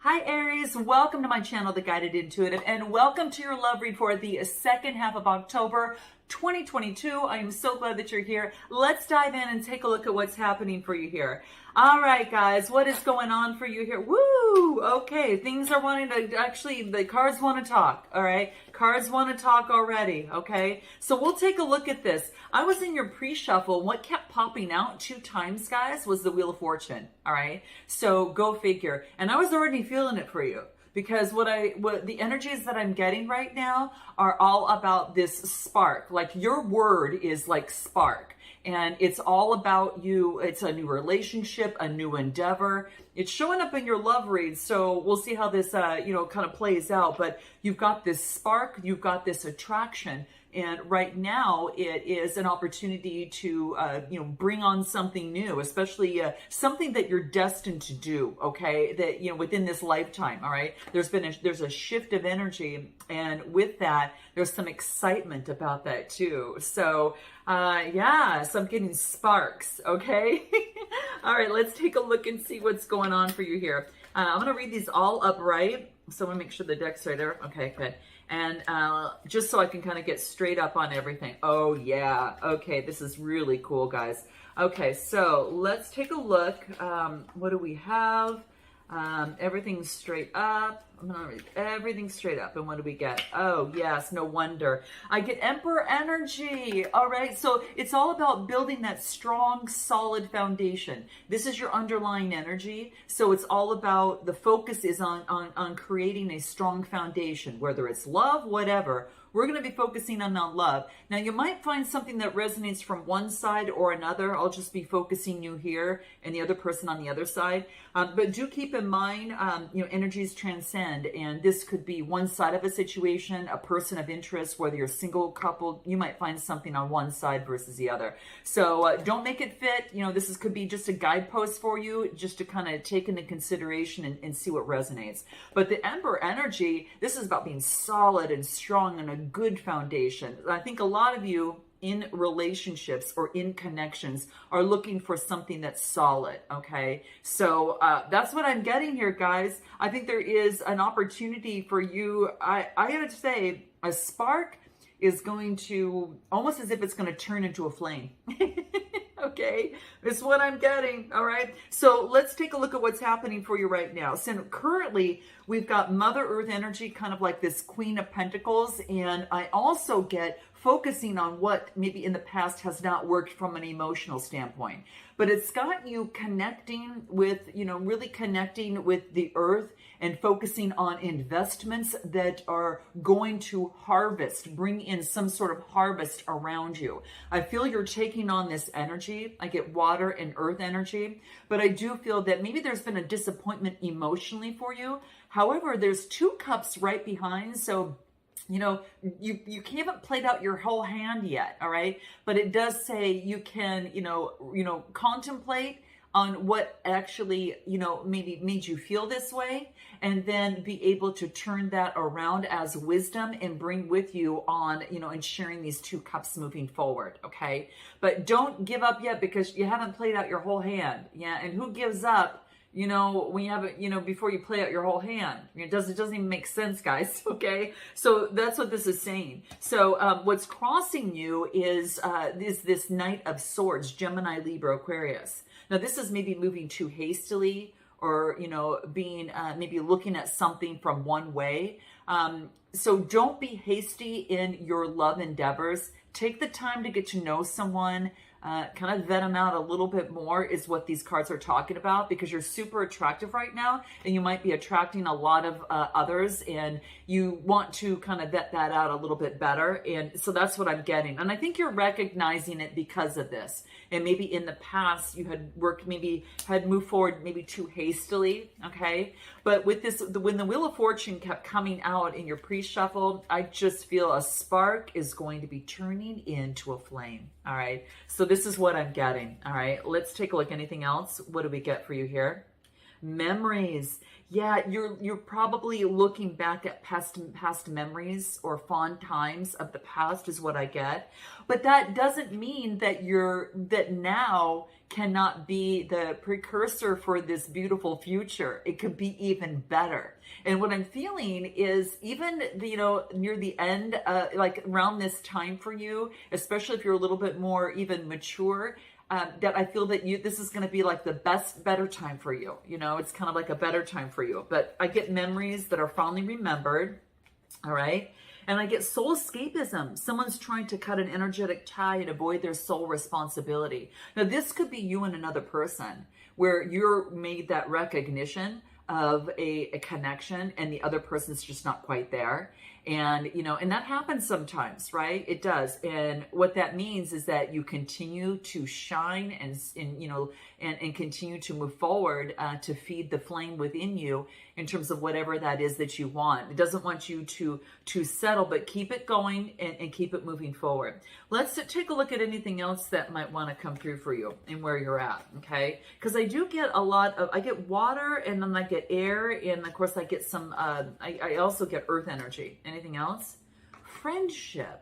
Hi Aries, welcome to my channel, The Guided Intuitive, and welcome to your love read for the second half of October 2022. I am so glad that you're here. Let's dive in and take a look at what's happening for you here. All right, guys, what is going on for you here? Woo! Okay, things are wanting to, actually, the cards want to talk, all right? Cards want to talk already, okay? So we'll take a look at this. I was in your pre-shuffle. What kept popping out 2 times, guys, was the Wheel of Fortune, all right? So go figure. And I was already feeling it for you. Because what the energies that I'm getting right now are all about this spark. Like your word is like spark. And it's all about you. It's a new relationship, a new endeavor. It's showing up in your love read. So we'll see how this, kind of plays out. But you've got this spark, you've got this attraction. And right now it is an opportunity to, bring on something new, especially something that you're destined to do. Okay. That, within this lifetime. All right. There's a shift of energy. And with that, there's some excitement about that too. So, so I'm getting sparks. Okay. All right. Let's take a look and see what's going on for you here. I'm going to read these all upright. So I want to make sure the deck's right there. Okay, good. And just so I can kind of get straight up on everything. Oh, yeah. Okay, this is really cool, guys. Okay, so let's take a look. What do we have? Everything's straight up. I'm going to read everything straight up. And what do we get? Oh, yes, no wonder. I get Emperor energy. All right, so it's all about building that strong, solid foundation. This is your underlying energy. So it's all about, the focus is on creating a strong foundation, whether it's love, whatever. We're going to be focusing on love. Now, you might find something that resonates from one side or another. I'll just be focusing you here and the other person on the other side. But do keep in mind, energies transcend. And this could be one side of a situation, a person of interest, whether you're single, couple, you might find something on one side versus the other. So don't make it fit. This could be just a guidepost for you, just to kind of take into consideration and see what resonates. But the Emperor energy, this is about being solid and strong and a good foundation. I think a lot of you in relationships or in connections are looking for something that's solid. Okay. So that's what I'm getting here, guys. I think there is an opportunity for you. I gotta say, a spark is going to, almost as if it's going to turn into a flame. Okay, this is what I'm getting. All right, so let's take a look at what's happening for you right now. So currently, we've got Mother Earth energy, kind of like this Queen of Pentacles, and I also get focusing on what maybe in the past has not worked from an emotional standpoint. But it's got you connecting with, really connecting with the earth and focusing on investments that are going to harvest, bring in some sort of harvest around you. I feel you're taking on this energy. I get water and earth energy, but I do feel that maybe there's been a disappointment emotionally for you. However, there's 2 cups right behind. So you haven't played out your whole hand yet, all right? But it does say you can, contemplate on what actually, maybe made you feel this way, and then be able to turn that around as wisdom and bring with you on, and sharing these 2 cups moving forward, okay? But don't give up yet because you haven't played out your whole hand, yeah? And who gives up? When you have it, before you play out your whole hand, it doesn't even make sense, guys. Okay. So that's what this is saying. So, what's crossing you is this Knight of Swords, Gemini, Libra, Aquarius. Now, this is maybe moving too hastily or, being, maybe looking at something from one way. So don't be hasty in your love endeavors. Take the time to get to know someone. Kind of vet them out a little bit more is what these cards are talking about, because you're super attractive right now and you might be attracting a lot of others, and you want to kind of vet that out a little bit better. And so that's what I'm getting. And I think you're recognizing it because of this. And maybe in the past you had worked, maybe had moved forward maybe too hastily. Okay. But with this, when the Wheel of Fortune kept coming out in your pre-shuffle, I just feel a spark is going to be turning into a flame. All right. So this is what I'm getting. All right. Let's take a look. Anything else? What do we get for you here? Memories. Yeah, you're probably looking back at past memories or fond times of the past is what I get. But that doesn't mean that that now cannot be the precursor for this beautiful future. It could be even better. And what I'm feeling is even near the end, like around this time for you, especially if you're a little bit more even mature, that I feel that this is going to be like the better time for you. It's kind of like a better time for you. But I get memories that are fondly remembered. All right. And I get soul escapism. Someone's trying to cut an energetic tie and avoid their soul responsibility. Now, this could be you and another person where you're made that recognition of a connection and the other person's just not quite there. And, and that happens sometimes, right? It does. And what that means is that you continue to shine and continue to move forward to feed the flame within you in terms of whatever that is that you want. It doesn't want you to settle, but keep it going and keep it moving forward. Let's take a look at anything else that might want to come through for you and where you're at, okay? Because I do get I get water, and then I get air, and of course I get some, I also get earth energy. Anything else? Friendship.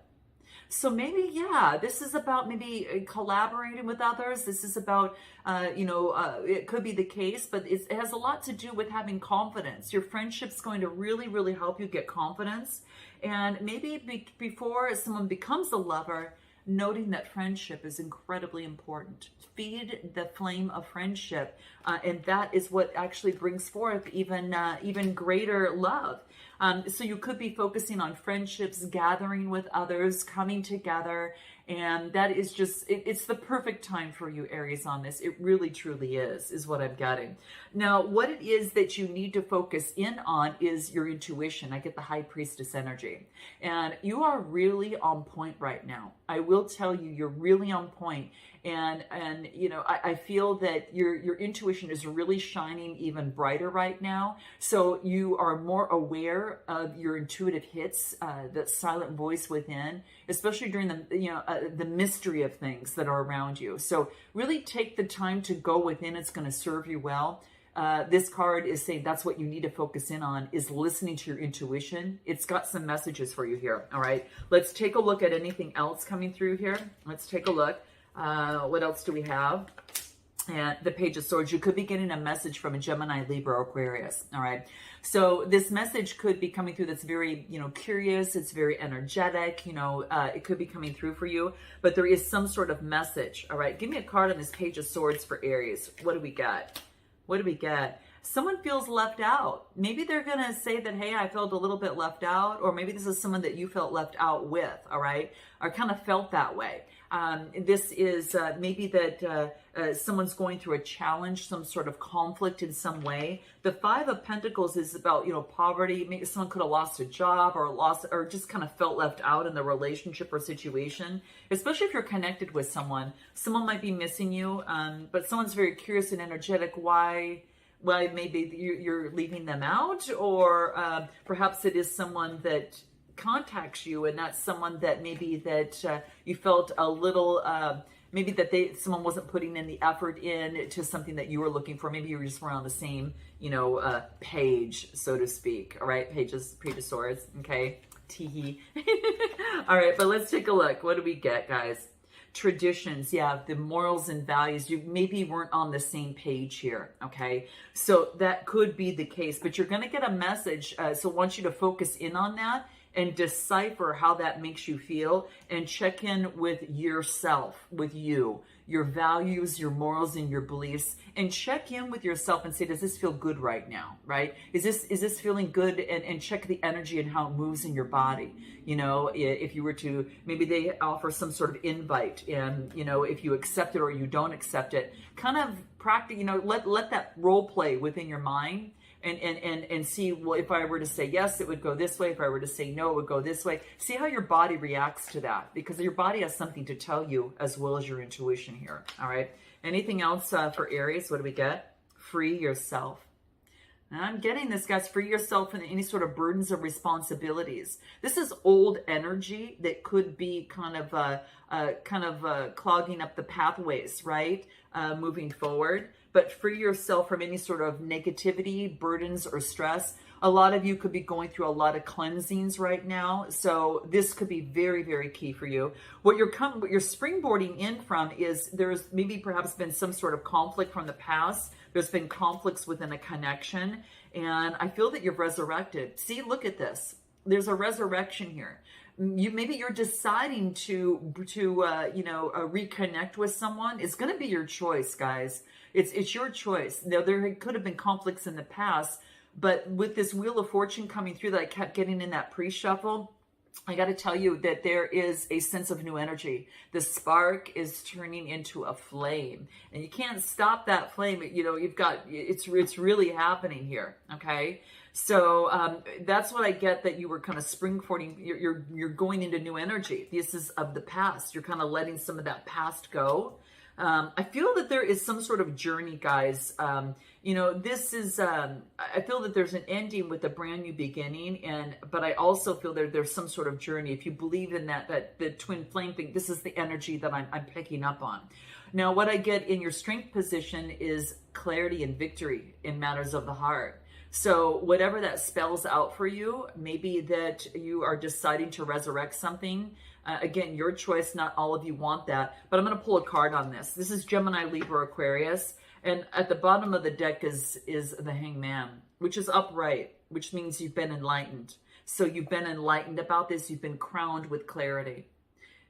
So maybe, yeah, this is about maybe collaborating with others. This is about, it could be the case, but it has a lot to do with having confidence. Your friendship's going to really, really help you get confidence. And maybe before someone becomes a lover, noting that friendship is incredibly important. Feed the flame of friendship, and that is what actually brings forth even greater love. So you could be focusing on friendships, gathering with others, coming together, and that is just, it's the perfect time for you, Aries, on this. It really, truly is what I'm getting. Now, what it is that you need to focus in on is your intuition. I get the High Priestess energy, and you are really on point right now. I will tell you, you're really on point. And I feel that your intuition is really shining even brighter right now. So you are more aware of your intuitive hits, that silent voice within, especially during the mystery of things that are around you. So really take the time to go within. It's going to serve you well. This card is saying that's what you need to focus in on, is listening to your intuition. It's got some messages for you here. All right. Let's take a look at anything else coming through here. Let's take a look. What else do we have? And the Page of Swords. You could be getting a message from a Gemini, Libra, or Aquarius. All right. So this message could be coming through that's very, curious. It's very energetic. It could be coming through for you, but there is some sort of message. All right. Give me a card on this Page of Swords for Aries. What do we got? What do we get? Someone feels left out. Maybe they're going to say that, hey, I felt a little bit left out, or maybe this is someone that you felt left out with, all right, or kind of felt that way. This is maybe that someone's going through a challenge, some sort of conflict in some way. The Five of Pentacles is about, poverty. Maybe someone could have lost a job or just kind of felt left out in the relationship or situation, especially if you're connected with someone. Someone might be missing you, but someone's very curious and energetic. Why maybe you're leaving them out, or perhaps it is someone that contacts you, and that's someone that maybe that you felt a little maybe that someone wasn't putting in the effort into something that you were looking for. Maybe you were just on the same page, so to speak. All right, Page of Swords. Okay, teehee. All right, but let's take a look. What do we get, guys? Traditions, yeah, the morals and values. You maybe weren't on the same page here, okay? So that could be the case, but you're going to get a message. So I want you to focus in on that and decipher how that makes you feel, and check in with yourself, with you, your values, your morals, and your beliefs, and check in with yourself and say, does this feel good right now, right? Is this feeling good? And check the energy and how it moves in your body. If you were to, maybe they offer some sort of invite, and, if you accept it or you don't accept it, kind of practice, let that role play within your mind. And see, well, if I were to say yes, it would go this way. If I were to say no, it would go this way. See how your body reacts to that, because your body has something to tell you as well as your intuition here. All right. Anything else for Aries? What do we get? Free yourself. And I'm getting this, guys. Free yourself from any sort of burdens or responsibilities. This is old energy that could be kind of clogging up the pathways, right? moving forward. But free yourself from any sort of negativity, burdens, or stress. A lot of you could be going through a lot of cleansings right now. So this could be very, very key for you. What you're springboarding in from is there's maybe perhaps been some sort of conflict from the past. There's been conflicts within a connection. And I feel that you've resurrected. See, look at this. There's a resurrection here. Maybe you're deciding to reconnect with someone. It's going to be your choice, guys. It's your choice. Now, there could have been conflicts in the past, but with this Wheel of Fortune coming through that I kept getting in that pre-shuffle, I got to tell you that there is a sense of new energy. The spark is turning into a flame, and you can't stop that flame. It's really happening here. Okay. So that's what I get, that you were kind of springboarding. You're going into new energy. This is of the past. You're kind of letting some of that past go. I feel that there is some sort of journey, guys. This is, I feel that there's an ending with a brand new beginning, but I also feel there's some sort of journey. If you believe in that the twin flame thing, this is the energy that I'm picking up on. Now, what I get in your strength position is clarity and victory in matters of the heart. So whatever that spells out for you, maybe that you are deciding to resurrect something. Again, your choice. Not all of you want that, but I'm going to pull a card on this. This is Gemini, Libra, Aquarius. And at the bottom of the deck is the Hangman, which is upright, which means you've been enlightened. So you've been enlightened about this. You've been crowned with clarity.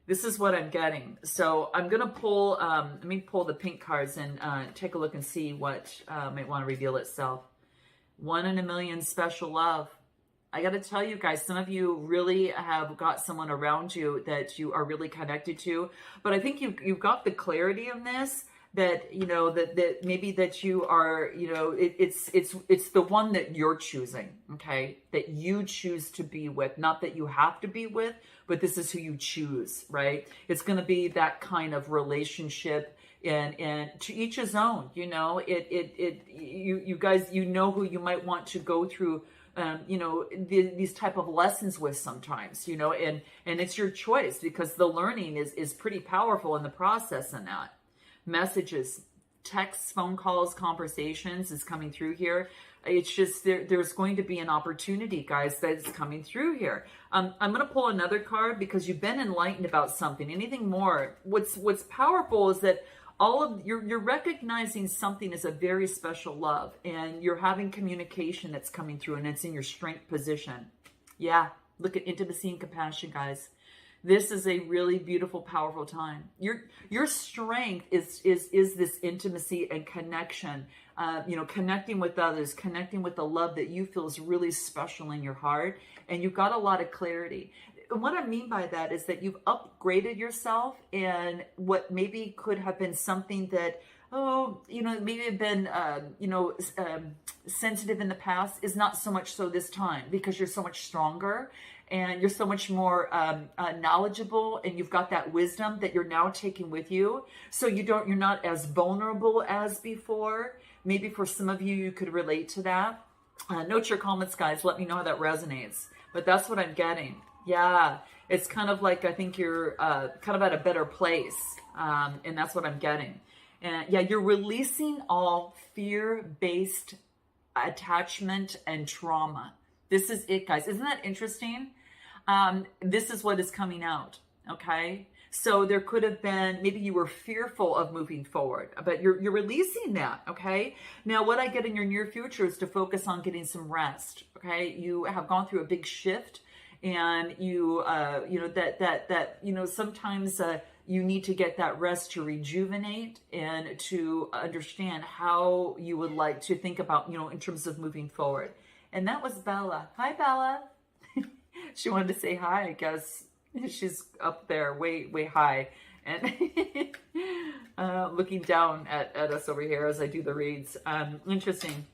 This is what I'm getting. So I'm going to pull, let me pull the pink cards and take a look and see what might want to reveal itself. 1 in a million, special love. I got to tell you guys, some of you really have got someone around you that you are really connected to. But I think you've got the clarity in this, that, that maybe that you are, it's the one that you're choosing, okay? That you choose to be with, not that you have to be with, but this is who you choose, right? It's going to be that kind of relationship. And to each his own, you guys, who you might want to go through, these type of lessons with sometimes, and it's your choice, because the learning is pretty powerful in the process. And that messages, texts, phone calls, conversations is coming through here. It's just there's going to be an opportunity, guys, that's coming through here. I'm going to pull another card because you've been enlightened about something. Anything more? What's powerful is that you're recognizing something as a very special love, and you're having communication that's coming through, and it's in your strength position. Yeah, look at intimacy and compassion, guys. This is a really beautiful, powerful time. Your strength is this intimacy and connection. Connecting with others, connecting with the love that you feel is really special in your heart, and you've got a lot of clarity. And what I mean by that is that you've upgraded yourself, and what maybe could have been something that, maybe have been, sensitive in the past is not so much so this time, because you're so much stronger and you're so much more knowledgeable, and you've got that wisdom that you're now taking with you. So you're not as vulnerable as before. Maybe for some of you, you could relate to that. Note your comments, guys. Let me know how that resonates. But that's what I'm getting. Yeah, it's kind of like, I think you're kind of at a better place, and that's what I'm getting. And yeah, you're releasing all fear-based attachment and trauma. This is it, guys. Isn't that interesting? This is what is coming out, okay? So there could have been, maybe you were fearful of moving forward, but you're releasing that, okay? Now, what I get in your near future is to focus on getting some rest, okay? You have gone through a big shift, and sometimes you need to get that rest to rejuvenate and to understand how you would like to think about, in terms of moving forward. And that was Bella. Hi, Bella. She wanted to say hi, I guess. She's up there way high and looking down at us over here as I do the reads. Interesting.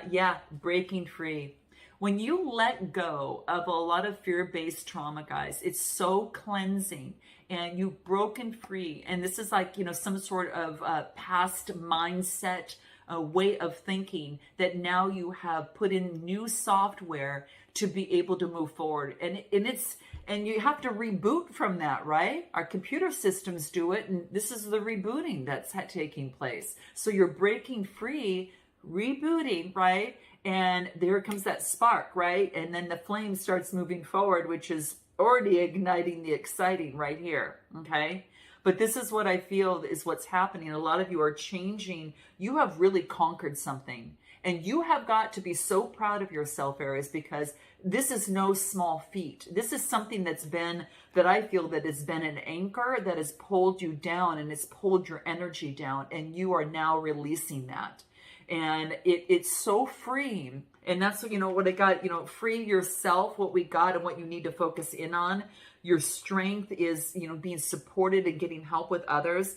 Yeah, breaking free. When you let go of a lot of fear-based trauma, guys, it's so cleansing, and you've broken free. And this is like, some sort of past mindset way of thinking that now you have put in new software to be able to move forward. And you have to reboot from that, right? Our computer systems do it, and this is the rebooting that's taking place. So you're breaking free, rebooting, right? And there comes that spark, right? And then the flame starts moving forward, which is already igniting the exciting right here, okay? But this is what I feel is what's happening. A lot of you are changing. You have really conquered something. And you have got to be so proud of yourself, Aries, because this is no small feat. This is something that I feel that has been an anchor that has pulled you down and has pulled your energy down. And you are now releasing that. And it's so freeing. And that's, what I got, free yourself, what we got and what you need to focus in on. Your strength is, being supported and getting help with others.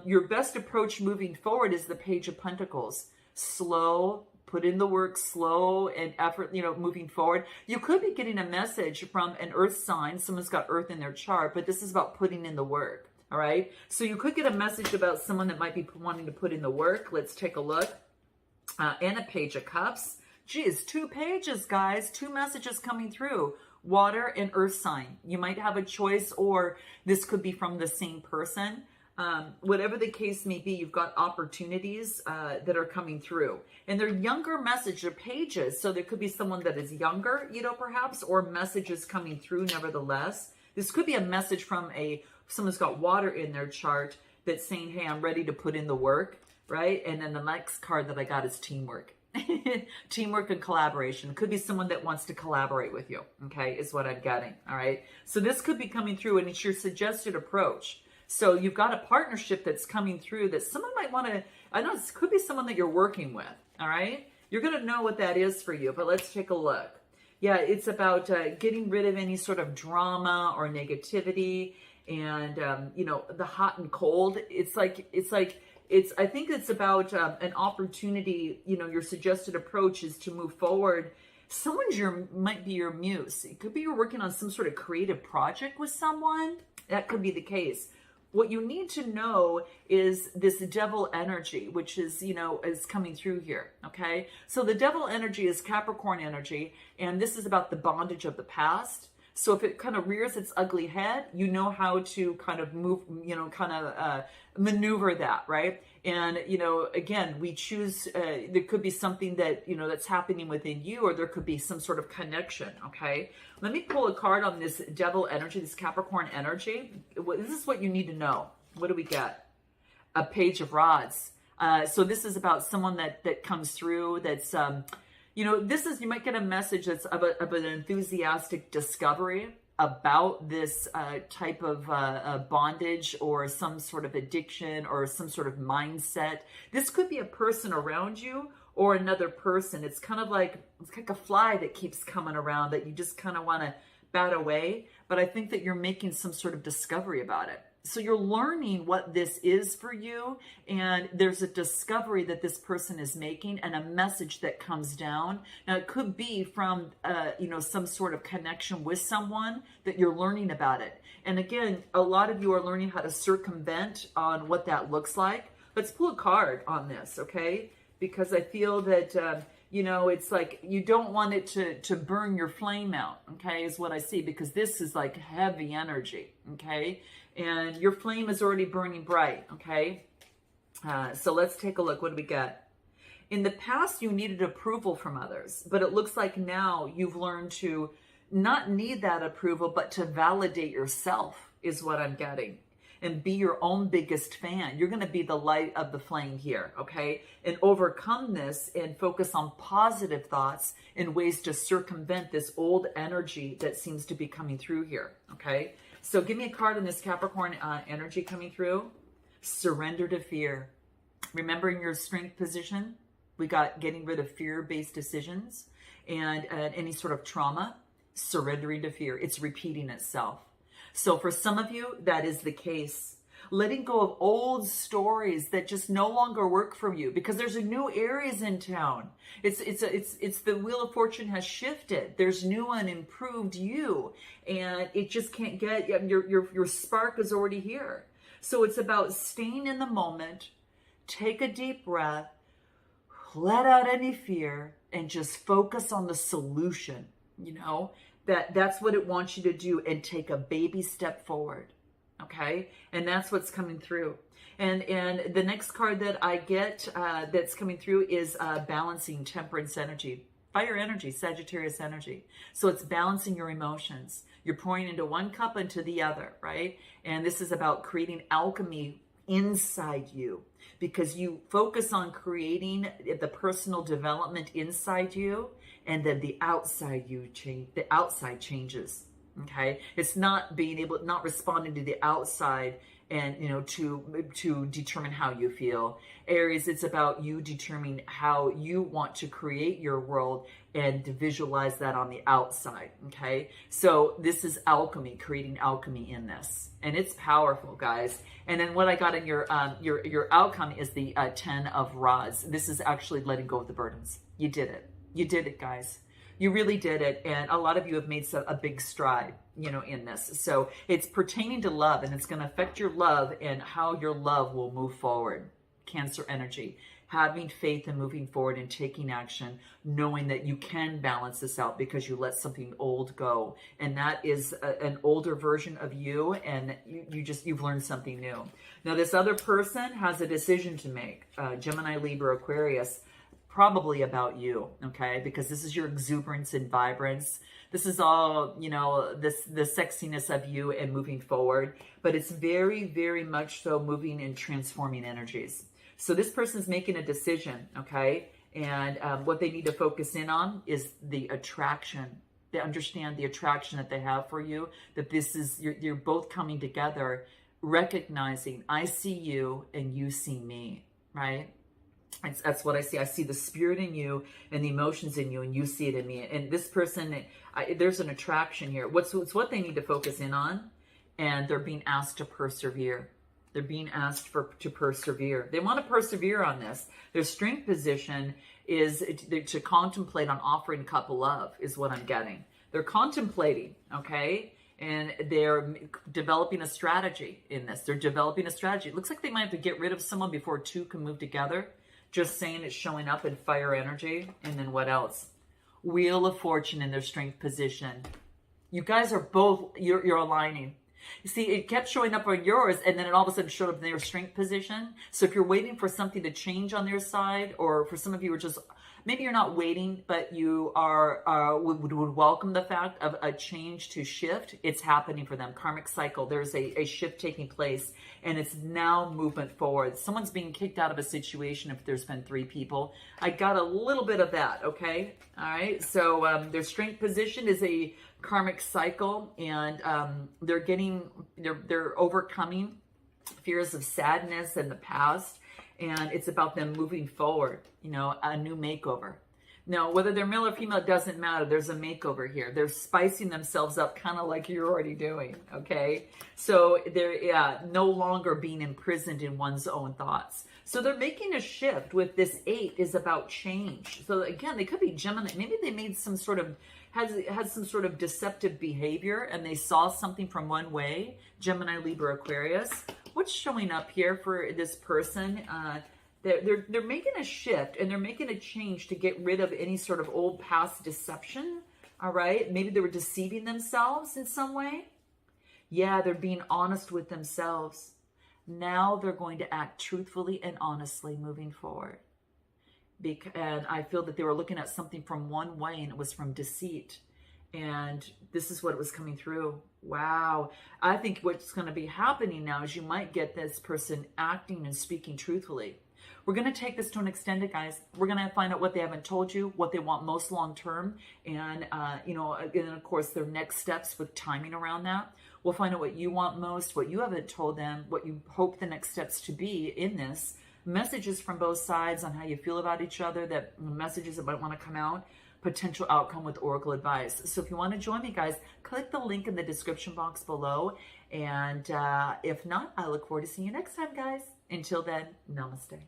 Your best approach moving forward is the Page of Pentacles. Slow, put in the work, slow and effort, moving forward. You could be getting a message from an earth sign. Someone's got earth in their chart, but this is about putting in the work. All right. So you could get a message about someone that might be wanting to put in the work. Let's take a look. And a Page of Cups. Geez, 2 pages, guys. 2 messages coming through. Water and earth sign. You might have a choice, or this could be from the same person. Whatever the case may be, you've got opportunities that are coming through. And they're younger messages or pages. So there could be someone that is younger, perhaps, or messages coming through nevertheless. This could be a message from someone's got water in their chart that's saying, hey, I'm ready to put in the work, right? And then the next card that I got is teamwork. Teamwork and collaboration. Could be someone that wants to collaborate with you, okay, is what I'm getting, all right? So this could be coming through, and it's your suggested approach. So you've got a partnership that's coming through that someone might want to, I know this could be someone that you're working with, all right? You're going to know what that is for you, but let's take a look. Yeah, it's about getting rid of any sort of drama or negativity and, the hot and cold. I think it's about an opportunity, your suggested approach is to move forward. Someone's might be your muse. It could be you're working on some sort of creative project with someone. That could be the case. What you need to know is this devil energy, which is, is coming through here. Okay. So the devil energy is Capricorn energy. And this is about the bondage of the past. So if it kind of rears its ugly head, you know how to kind of move, maneuver that, right? And, again, we choose, there could be something that, that's happening within you, or there could be some sort of connection, okay? Let me pull a card on this devil energy, this Capricorn energy. This is what you need to know. What do we get? A Page of Rods. So this is about someone that comes through that's, you might get a message that's of an enthusiastic discovery about this type of bondage or some sort of addiction or some sort of mindset. This could be a person around you or another person. It's like a fly that keeps coming around that you just kind of want to bat away. But I think that you're making some sort of discovery about it. So you're learning what this is for you, and there's a discovery that this person is making and a message that comes down. Now, it could be from, some sort of connection with someone that you're learning about it. And again, a lot of you are learning how to circumvent on what that looks like. Let's pull a card on this, okay? Because I feel that, it's like you don't want it to burn your flame out, okay, is what I see, because this is like heavy energy, okay? And your flame is already burning bright, okay? So let's take a look. What do we get? In the past, you needed approval from others, but it looks like now you've learned to not need that approval, but to validate yourself is what I'm getting. And be your own biggest fan. You're going to be the light of the flame here, okay? And overcome this and focus on positive thoughts and ways to circumvent this old energy that seems to be coming through here, okay? So give me a card on this Capricorn energy coming through. Surrender to fear. Remembering your strength position, we got getting rid of fear-based decisions and any sort of trauma, surrendering to fear. It's repeating itself. So for some of you, that is the case. Letting go of old stories that just no longer work for you, because there's a new Aries in town. It's the Wheel of Fortune has shifted. There's new and improved you, and it just can't get your spark is already here. So it's about staying in the moment. Take a deep breath. let out any fear and just focus on the solution. You know, that's what it wants you to do, and take a baby step forward. Okay. And that's what's coming through. And the next card that I get that's coming through is balancing temperance energy, fire energy, Sagittarius energy. So it's balancing your emotions. You're pouring into one cup into the other, right? And this is about creating alchemy inside you, because you focus on creating the personal development inside you, and then the outside you change. The outside changes. Okay, it's not responding to the outside and, you know, to determine how you feel. Aries, it's about you determining how you want to create your world and to visualize that on the outside. Okay, so this is alchemy, creating alchemy in this, and it's powerful, guys. And then what I got in your outcome is the 10 of rods. This is actually letting go of the burdens. You did it. You did it, guys. You really did it. And a lot of you have made a big stride, you know, in this. So it's pertaining to love, and it's going to affect your love and how your love will move forward. Cancer energy, having faith and moving forward and taking action, knowing that you can balance this out because you let something old go. And that is an older version of you, and you've learned something new. Now, this other person has a decision to make, Gemini, Libra, Aquarius, probably about you, okay? Because this is your exuberance and vibrance. This is all, you know, the sexiness of you and moving forward. But it's very, very much so moving and transforming energies. So this person's making a decision, okay? And what they need to focus in on is the attraction. They understand the attraction that they have for you, that this is, you're both coming together, recognizing, I see you and you see me, right? That's what I see. I see the spirit in you and the emotions in you, and you see it in me. And this person, there's an attraction here. It's what they need to focus in on, and they're being asked to persevere. They're being asked to persevere. They want to persevere on this. Their strength position is to contemplate on offering couple love, is what I'm getting. They're contemplating, okay? And they're developing a strategy in this. They're developing a strategy. It looks like they might have to get rid of someone before two can move together. Just saying, it's showing up in fire energy. And then what else? Wheel of Fortune in their strength position. You guys are both, you're aligning. You see, it kept showing up on yours, and then it all of a sudden showed up in their strength position. So if you're waiting for something to change on their side, or for some of you are just, maybe you're not waiting, but you would welcome the fact of a change to shift, it's happening for them. Karmic cycle, there's a shift taking place, and it's now movement forward. Someone's being kicked out of a situation if there's been 3 people. I got a little bit of that, okay? All right, so their strength position is a karmic cycle, and they're overcoming fears of sadness in the past, and it's about them moving forward, you know, a new makeover. Now, whether they're male or female, it doesn't matter. There's a makeover here. They're spicing themselves up, kind of like you're already doing, okay? So they're no longer being imprisoned in one's own thoughts. So they're making a shift with this 8 is about change. So again, they could be Gemini. Maybe they made some sort of, had some sort of deceptive behavior, and they saw something from one way. Gemini, Libra, Aquarius. What's showing up here for this person? They're making a shift, and they're making a change to get rid of any sort of old past deception. All right. Maybe they were deceiving themselves in some way. Yeah, they're being honest with themselves. Now they're going to act truthfully and honestly moving forward. And I feel that they were looking at something from one way, and it was from deceit. And this is what was coming through. Wow. I think what's going to be happening now is you might get this person acting and speaking truthfully. We're going to take this to an extended, guys. We're going to find out what they haven't told you, what they want most long-term, and, and of course, their next steps with timing around that. We'll find out what you want most, what you haven't told them, what you hope the next steps to be in this. Messages from both sides on how you feel about each other, that messages that might want to come out, potential outcome with Oracle advice. So if you want to join me, guys, click the link in the description box below. And if not, I look forward to seeing you next time, guys. Until then, namaste.